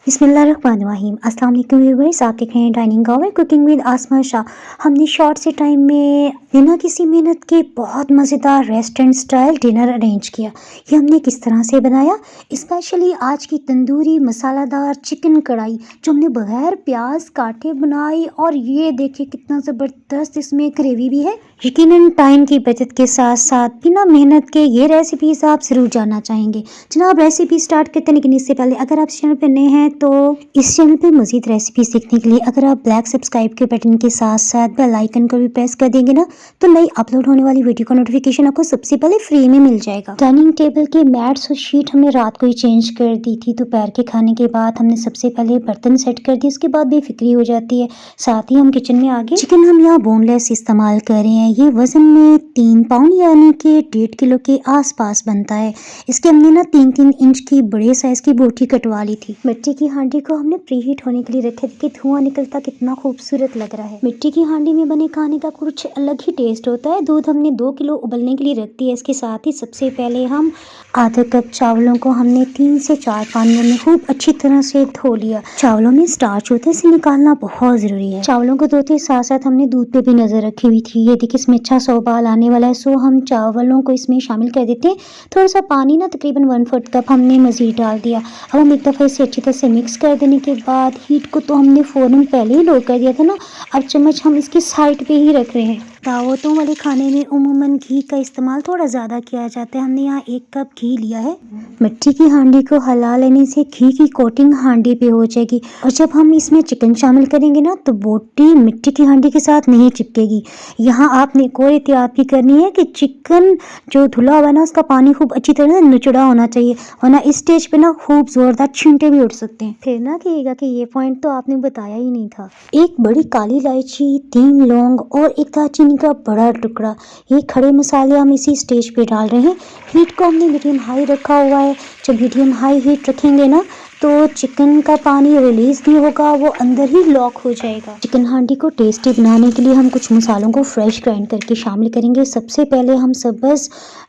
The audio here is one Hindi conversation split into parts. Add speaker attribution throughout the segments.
Speaker 1: बिस्मिल्लाहिर्रहमानिर्रहीम। अस्सलाम वालेकुम व्यूअर्स, आप देख रहे हैं डाइनिंग आवर कुकिंग विद आसमा शाह। हमने शॉर्ट से टाइम में बिना किसी मेहनत के बहुत मज़ेदार रेस्टोरेंट स्टाइल डिनर अरेंज किया। ये हमने किस तरह से बनाया, स्पेशली आज की तंदूरी मसालादार चिकन कढ़ाई जो हमने बगैर प्याज काटे बनाई। और ये देखिए कितना ज़बरदस्त इसमें ग्रेवी भी है। यकीनन टाइम की बचत के साथ साथ बिना मेहनत के ये रेसिपीज़ आप ज़रूर जानना चाहेंगे। जनाब रेसिपी स्टार्ट करते हैं, लेकिन इससे पहले अगर आप इस चैनल पर नए हैं तो इस चैनल पे मज़ीद रेसिपी सीखने के लिए अगर आप ब्लैक सब्सक्राइब के बटन के साथ साथ बेल आइकन को भी प्रेस कर देंगे ना, तो नई अपलोड होने वाली वीडियो का नोटिफिकेशन आपको सबसे पहले फ्री में मिल जाएगा। डाइनिंग टेबल के मैट्स और शीट हमने रात को ही चेंज कर दी थी। दोपहर के खाने के बाद हमने सबसे पहले बर्तन सेट कर दिए, उसके बाद बेफिक्री हो जाती है। साथ ही हम किचन में आगे चिकन हम यहाँ बोनलेस इस्तेमाल कर रहे हैं। ये वजन में 3 पाउंड यानी कि 1.5 किलो के आसपास बनता है। इसके हमने ना 3-3 इंच की बड़े साइज की बोटी कटवा ली थी। मिट्टी की हांडी को हमने प्रीहीट होने के लिए रखे थे कि धुआं निकलता कितना खूबसूरत लग रहा है। मिट्टी की हांडी में बने खाने का कुछ अलग ही टेस्ट होता है। दूध हमने 2 किलो उबलने के लिए रख दिया। इसके साथ ही सबसे पहले हम आधा कप चावलों को हमने 3 से 4 पानियों में खूब अच्छी तरह से धो लिया। चावलों में स्टार्च होता है, इसे निकालना बहुत जरूरी है। चावलों को धोते साथ साथ हमने दूध पे भी नजर रखी हुई थी। ये देखिए इसमें अच्छा सा उबाल आने वाला है, सो हम चावलों को इसमें शामिल कर देते हैं। थोड़ा सा पानी ना तकरीबन 1/4 कप हमने मजीद डाल दिया। अब हम एक दफ़ा इसे अच्छी तरह से मिक्स कर देने के बाद हीट को तो हमने फ़ौरन पहले ही लो कर दिया था ना। अब चम्मच हम इसकी साइड पे ही रख रहे हैं। दावतों वाले खाने में उमूमन घी का इस्तेमाल थोड़ा ज़्यादा किया जाता है। हमने यहाँ 1 कप घी लिया है। मिट्टी की हांडी को हिला लेने से घी की कोटिंग हांडी पे हो जाएगी। और जब हम इसमें चिकन शामिल करेंगे ना, तो बोटी मिट्टी की हांडी के साथ नहीं चिपकेगी। यहाँ आपने एक और एहतियात भी करनी है कि चिकन जो धुला हुआ है ना, उसका पानी खूब अच्छी तरह से निचड़ा होना चाहिए, वरना इस स्टेज पे ना खूब जोरदार छींटे भी उठ सकते हैं। फिर ना कहिएगा कि ये पॉइंट तो आपने बताया ही नहीं था। एक बड़ी काली इलायची, 3 लौंग और एक दालचीनी का बड़ा टुकड़ा, ये खड़े मसाले हम इसी स्टेज पे डाल रहे हैं। हीट को हमने मीडियम हाई रखा हुआ है। जब मीडियम हाई हीट रखेंगे ना, तो चिकन का पानी रिलीज नहीं होगा, वो अंदर ही लॉक हो जाएगा। चिकन हांडी को टेस्टी बनाने के लिए हम कुछ मसालों को फ्रेश ग्राइंड करके शामिल करेंगे। सबसे पहले हम सब्ज़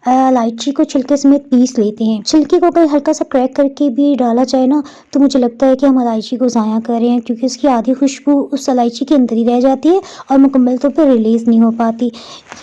Speaker 1: इलायची को छिलके समेत पीस लेते हैं। छिलके को अगर हल्का सा क्रैक करके भी डाला जाए ना, तो मुझे लगता है कि हम इलायची को ज़ाया कर रहे हैं, क्योंकि उसकी आधी खुशबू उस इलायची के अंदर ही रह जाती है और मुकम्मल तौर पर रिलीज़ नहीं हो पाती।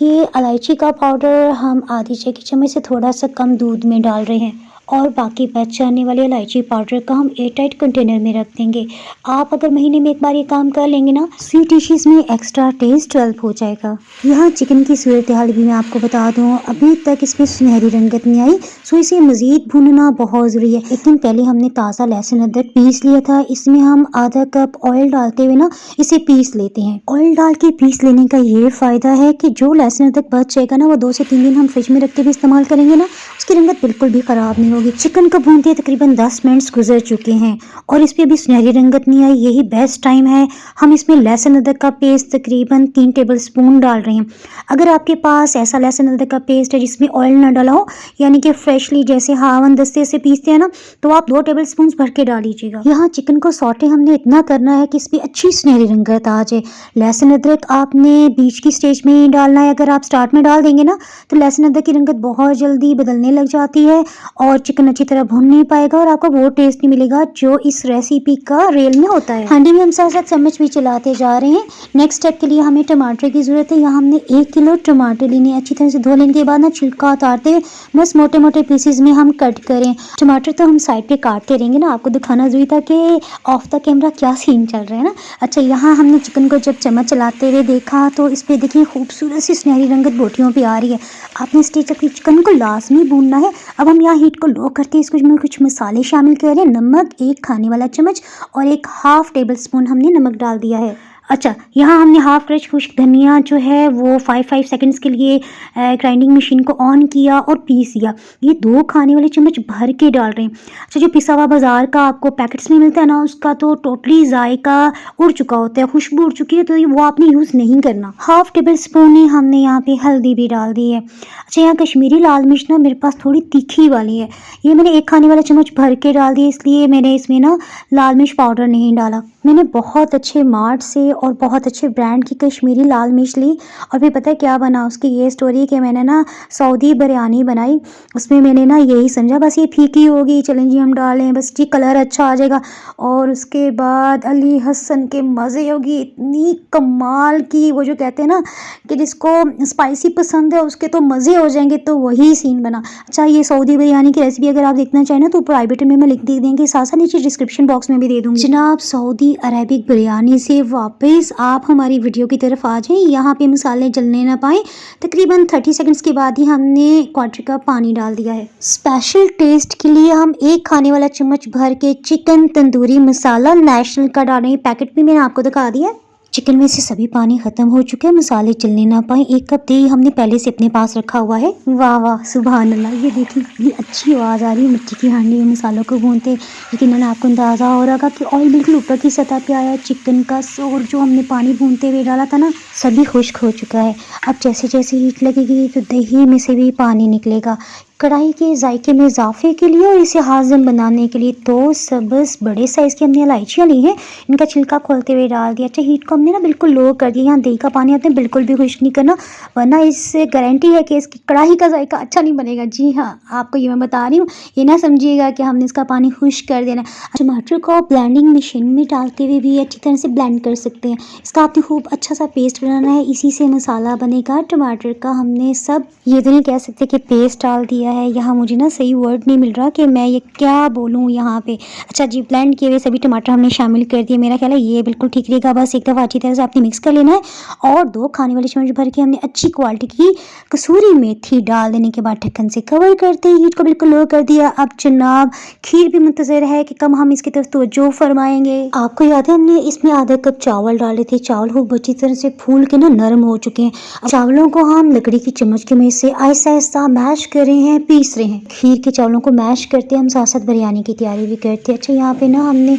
Speaker 1: ये इलायची का पाउडर हम आधी चाय की चम्मच से थोड़ा सा कम दूध में डाल रहे हैं और बाकी बच जाने वाले इलायची पाउडर का हम एयरटाइट कंटेनर में रख देंगे। आप अगर महीने में एक बार ये काम कर लेंगे ना, स्वीट डिशेस में एक्स्ट्रा टेस्ट हेल्प हो जाएगा। यहाँ चिकन की सूरत हाल भी मैं आपको बता दूँ, अभी तक इसमें सुनहरी रंगत नहीं आई, सो इसे मज़ीद भूनना बहुत ज़रूरी है। एक दिन पहले हमने ताज़ा लहसुन अदरक पीस लिया था। इसमें हम आधा कप ऑयल डालते हुए ना इसे पीस लेते हैं। ऑयल डाल के पीस लेने का ये फ़ायदा है कि जो लहसुन अदरक बच जाएगा ना, वो 2 से 3 दिन हम फ्रिज में रख के भी इस्तेमाल करेंगे ना, उसकी रंगत बिल्कुल भी ख़राब नहीं होगी। चिकन को भूनते तकरीबन 10 मिनट्स गुजर चुके हैं और इस पे भी सुनहरी रंगत नहीं आई। यही बेस्ट टाइम है। हम इसमें लहसुन अदरक का पेस्ट तकरीबन 3 टेबलस्पून डाल रहे हैं। अगर आपके पास ऐसा लहसुन अदरक का पेस्ट है जिसमें ऑयल ना डाला हो, यानी कि फ्रेशली जैसे हावन दस्ते से पीसते हैं ना, तो आप 2 टेबलस्पून भर के डाल लीजिएगा। यहाँ चिकन को सौटे हमने इतना करना है कि इस पर अच्छी सुनहरी रंगत आ जाए। लहसुन अदरक आपने बीच की स्टेज में ही डालना है। अगर आप स्टार्ट में डाल देंगे ना, तो लहसुन अदरक की रंगत बहुत जल्दी बदलने लग जाती है और चिकन अच्छी तरह भून नहीं पाएगा और आपको वो टेस्ट नहीं मिलेगा जो इस रेसिपी का रियल में होता है। हांडी में हम साथ साथ चम्मच भी चलाते जा रहे हैं। नेक्स्ट स्टेप के लिए हमें टमाटर की ज़रूरत है। यहाँ हमने 1 किलो टमाटर लेने, अच्छी तरह से धो लेने के बाद ना छिलका उतारते हुए बस मोटे मोटे पीसेज में हम कट करें। टमाटर तो हम साइड पे काटते रहेंगे ना, आपको दिखाना जरूरी था कि ऑफ द कैमरा क्या सीन चल रहा है ना। अच्छा, यहाँ हमने चिकन को जब चम्मच चलाते हुए देखा तो इस पर देखिए खूबसूरत सी सुनहरी रंगत बोटियों पे आ रही है। आपने स्टेज तक चिकन को लाजमी भूनना है। अब हम यहाँ हीट को लो करके इसको में कुछ मसाले शामिल करें। नमक 1 खाने वाला चम्मच और 1 हाफ टेबल स्पून हमने नमक डाल दिया है। अच्छा, यहाँ हमने हाफ फ्रेश खुश्क धनिया जो है वो 5 सेकंड्स के लिए ग्राइंडिंग मशीन को ऑन किया और पीस दिया। ये 2 खाने वाले चम्मच भर के डाल रहे हैं। अच्छा, जो पिसा हुआ बाज़ार का आपको पैकेट्स में मिलता है ना, उसका तो टोटली जायका उड़ चुका होता है, खुशबू उड़ चुकी है, तो वो आपने यूज़ नहीं करना। हाफ टेबल स्पून ही हमने यहाँ पे हल्दी भी डाल दी है। अच्छा, यहाँ कश्मीरी लाल मिर्च ना मेरे पास थोड़ी तीखी वाली है, ये मैंने 1 खाने वाला चम्मच भर के डाल दी, इसलिए मैंने इसमें ना लाल मिर्च पाउडर नहीं डाला। मैंने बहुत अच्छे मार्ट से और बहुत अच्छे ब्रांड की कश्मीरी लाल मिर्च ली और फिर पता है क्या बना, उसकी ये स्टोरी कि मैंने ना सऊदी बिरयानी बनाई। उसमें मैंने ना यही समझा बस ये फीकी होगी, चलें जी हम डालें, बस जी कलर अच्छा आ जाएगा। और उसके बाद अली हसन के मज़े होगी, इतनी कमाल की, वो जो कहते हैं ना कि जिसको स्पाइसी पसंद है उसके तो मज़े हो जाएंगे, तो वही सीन बना। अच्छा, ये सऊदी बिरयानी की रेसिपी अगर आप देखना चाहें ना तो प्राइवेट में मैं लिख दे देंगे, साथ साथ नीचे डिस्क्रिप्शन बॉक्स में भी दे दूँगी। जनाब, सऊदी अरेबिक बिरयानी से वापस आप हमारी वीडियो की तरफ आ जाएं। यहाँ पे मसाले जलने ना पाएँ। तकरीबन 30 सेकंड्स के बाद ही हमने क्वार्टर कप पानी डाल दिया है। स्पेशल टेस्ट के लिए हम 1 खाने वाला चम्मच भर के चिकन तंदूरी मसाला नेशनल का डाल रहे हैं। पैकेट भी मैंने आपको दिखा दिया है। चिकन में से सभी पानी खत्म हो चुके हैं, मसाले चलने ना पाए। 1 कप दही हमने पहले से अपने पास रखा हुआ है। वाह वाह, सुभान अल्लाह, ये देखिए कितनी अच्छी आवाज़ आ रही है मिट्टी की हांडी में मसालों को भूनते। लेकिन आपको अंदाज़ा हो रहा कि ऑयल बिल्कुल ऊपर की सतह पे आया है। चिकन का और जो हमने पानी भूनते हुए डाला था ना, सभी खुश्क हो चुका है। अब जैसे जैसे हीट लगेगी तो दही में से भी पानी निकलेगा। कढ़ाई के जायके में इजाफे के लिए और इसे हाज़म बनाने के लिए 2 सब्ज़ बड़े साइज़ की हमने इलायचियाँ ली हैं। इनका छिलका खोलते हुए डाल दिया। अच्छा, हीट को हमने ना बिल्कुल लो कर दिया। यहाँ दही का पानी आपने बिल्कुल भी खुश्क नहीं करना, वरना इससे गारंटी है कि इसकी कढ़ाई का जायका अच्छा नहीं बनेगा। जी हाँ, आपको ये मैं बता रही हूँ, ये ना समझिएगा कि हमने इसका पानी खुश्क कर देना। टमाटर को ब्लेंडिंग मशीन में डालते हुए भी अच्छी तरह से ब्लेंड कर सकते हैं। इसका आपने खूब अच्छा सा पेस्ट बनाना है, इसी से मसाला बनेगा। टमाटर का हमने सब ये तो नहीं कह सकते कि पेस्ट डाल दिया है। यहाँ मुझे ना सही वर्ड नहीं मिल रहा कि मैं ये क्या बोलूँ यहाँ पे। अच्छा जी, ब्लेंड किए हुए सभी टमाटर हमने शामिल कर दिए। मेरा ख्याल है ये बिल्कुल ठीक रहेगा। बस एक दफ़ा अच्छी तरह से आपने मिक्स कर लेना है और 2 खाने वाले चम्मच भर के हमने अच्छी क्वालिटी की कसूरी मेथी डाल देने के बाद ढक्कन से कवर करते ही हीट को बिल्कुल लो कर दिया। अब जनाब, खीर भी मुंतज़र है कि कब हम इसकी तरफ तवज्जो फरमाएंगे। आपको याद है हमने इसमें आधा कप चावल डाले थे। चावल खूब अच्छी तरह से फूल के ना नरम हो चुके हैं। अब चावलों को हम लकड़ी की चम्मच के में से आहिस्ता आहिस्ता मैश कर रहे हैं, पीस रहे हैं। खीर के चावलों को मैश करते हम साथ साथ बिरयानी की तैयारी भी करते हैं। अच्छा, यहाँ पे ना हमने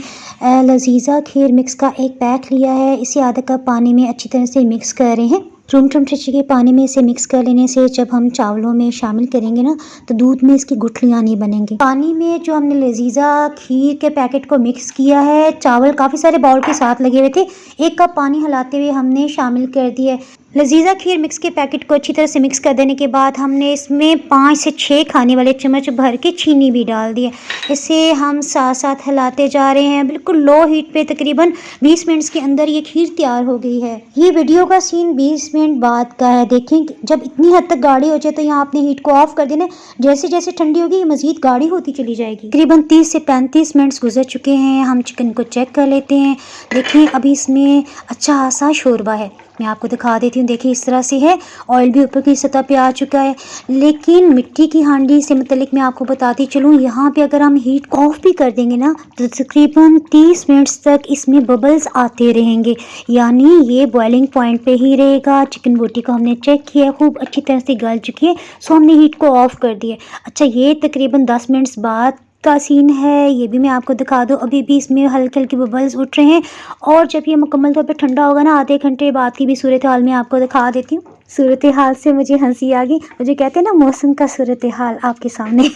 Speaker 1: लजीजा खीर मिक्स का एक पैक लिया है। इसे आधा कप पानी में अच्छी तरह से मिक्स कर रहे हैं। रूम टेम्परेचर के पानी में इसे मिक्स कर लेने से जब हम चावलों में शामिल करेंगे ना तो दूध में इसकी गुठलियाँ नहीं बनेंगी। पानी में जो हमने लजीजा खीर के पैकेट को मिक्स किया है, चावल काफ़ी सारे बाउल के साथ लगे हुए थे, 1 कप पानी हिलाते हुए हमने शामिल कर दिया है। लजीजा खीर मिक्स के पैकेट को अच्छी तरह से मिक्स कर देने के बाद हमने इसमें 5 से 6 खाने वाले चम्मच भर के चीनी भी डाल दिए। इसे हम साथ साथ हिलाते जा रहे हैं बिल्कुल लो हीट पे। तकरीबन 20 मिनट्स के अंदर ये खीर तैयार हो गई है। ये वीडियो का सीन 20 मिनट बाद का है। देखें जब इतनी हद तक गाढ़ी हो जाए तो यहाँ आपने हीट को ऑफ कर देना। जैसे जैसे ठंडी होगी ये मज़ीद गाढ़ी होती चली जाएगी। तकरीबन 30 से 35 मिनट्स गुजर चुके हैं। हम चिकन को चेक कर लेते हैं। देखें अभी इसमें अच्छा खासा शोरबा है। मैं आपको दिखा देती हूँ। देखिए इस तरह से है, ऑयल भी ऊपर की सतह पे आ चुका है। लेकिन मिट्टी की हांडी से मतलब मैं आपको बताती चलूँ, यहाँ पे अगर हम हीट ऑफ भी कर देंगे ना तो तकरीबन 30 मिनट्स तक इसमें बबल्स आते रहेंगे, यानी ये बॉइलिंग पॉइंट पे ही रहेगा। चिकन बोटी को हमने चेक किया, खूब अच्छी तरह से गल चुकी है, सो हमने हीट को ऑफ कर दिया। अच्छा, ये तकरीबन 10 मिनट्स बाद का सीन है, ये भी मैं आपको दिखा दूँ। अभी भी इसमें हल्के हल्के बबल्स उठ रहे हैं और जब ये मुकम्मल तौर पे ठंडा होगा ना, आधे घंटे बाद की भी सूरत हाल मैं आपको दिखा देती हूँ। सूरत हाल से मुझे हंसी आ गई। मुझे कहते हैं ना मौसम का सूरत हाल आपके सामने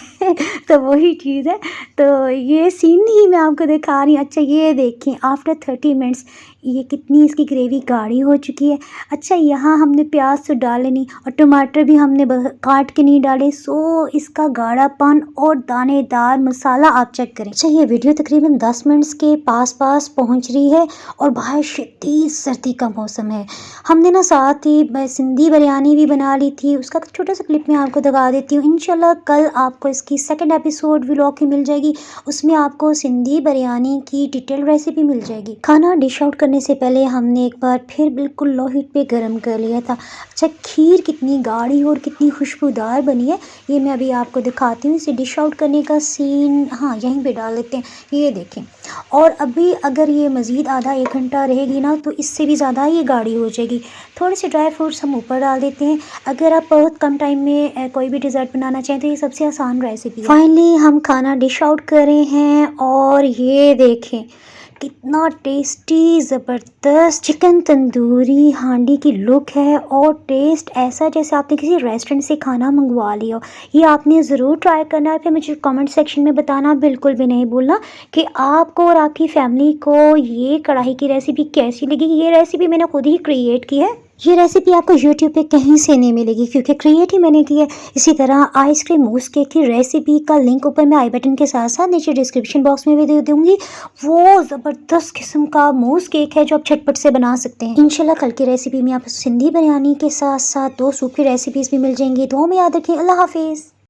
Speaker 1: तो वही चीज़ है। तो ये सीन ही मैं आपको दिखा रही हूँ। अच्छा, ये देखें आफ्टर 30 मिनट्स ये कितनी इसकी ग्रेवी गाढ़ी हो चुकी है। अच्छा, यहाँ हमने प्याज तो डाले नहीं और टमाटर भी हमने काट के नहीं डाले, सो इसका गाढ़ापन और दानेदार मसाला आप चेक करें। अच्छा, ये वीडियो तकरीबन 10 मिनट्स के पास पहुँच रही है और बाहर शदीद सर्दी का मौसम है। हमने ना साथ ही सिंधी बिरयानी भी बना ली थी, उसका छोटा सा क्लिप मैं आपको दिखा देती हूँ। इंशाल्लाह कल आपको इसकी सेकंड एपिसोड व्लॉग की मिल जाएगी, उसमें आपको सिंधी बिरयानी की डिटेल रेसिपी मिल जाएगी। खाना डिश आउट करने से पहले हमने एक बार फिर बिल्कुल लो हीट पे गर्म कर लिया था। अच्छा, खीर कितनी गाढ़ी और कितनी खुशबूदार बनी है ये मैं अभी आपको दिखाती हूँ। इसे डिश आउट करने का सीन हाँ यहीं पे डाल लेते हैं, ये देखें। और अभी अगर ये मज़ीद आधा 1 घंटा रहेगी ना तो इससे भी ज़्यादा ये गाढ़ी हो जाएगी। थोड़े से ड्राई फ्रूट्स हम ऊपर डाल देते हैं। अगर आप बहुत कम टाइम में कोई भी डिज़र्ट बनाना चाहें तो ये सबसे आसान रेसिपी है। फाइनली हम खाना डिश आउट कर रहे हैं और ये देखें कितना टेस्टी ज़बरदस्त चिकन तंदूरी हांडी की लुक है और टेस्ट ऐसा जैसे आपने किसी रेस्टोरेंट से खाना मंगवा लिया हो। ये आपने ज़रूर ट्राई करना है, फिर मुझे कमेंट सेक्शन में बताना बिल्कुल भी नहीं भूलना कि आपको और आपकी फैमिली को ये कढ़ाई की रेसिपी कैसी लगी। ये रेसिपी मैंने खुद ही क्रिएट की है। ये रेसिपी आपको यूट्यूब पे कहीं से नहीं मिलेगी क्योंकि क्रिएट ही मैंने की है। इसी तरह आइसक्रीम मूस केक की रेसिपी का लिंक ऊपर मैं आई बटन के साथ साथ नीचे डिस्क्रिप्शन बॉक्स में भी दे दूंगी। वो ज़बरदस्त किस्म का मूस केक है जो आप झटपट से बना सकते हैं। इंशाल्लाह कल की रेसिपी में आप सिंधी बिरयानी के साथ साथ 2 सूप की रेसिपीज़ भी मिल जाएंगी। तो में याद रखें। अल्लाह हाफिज़।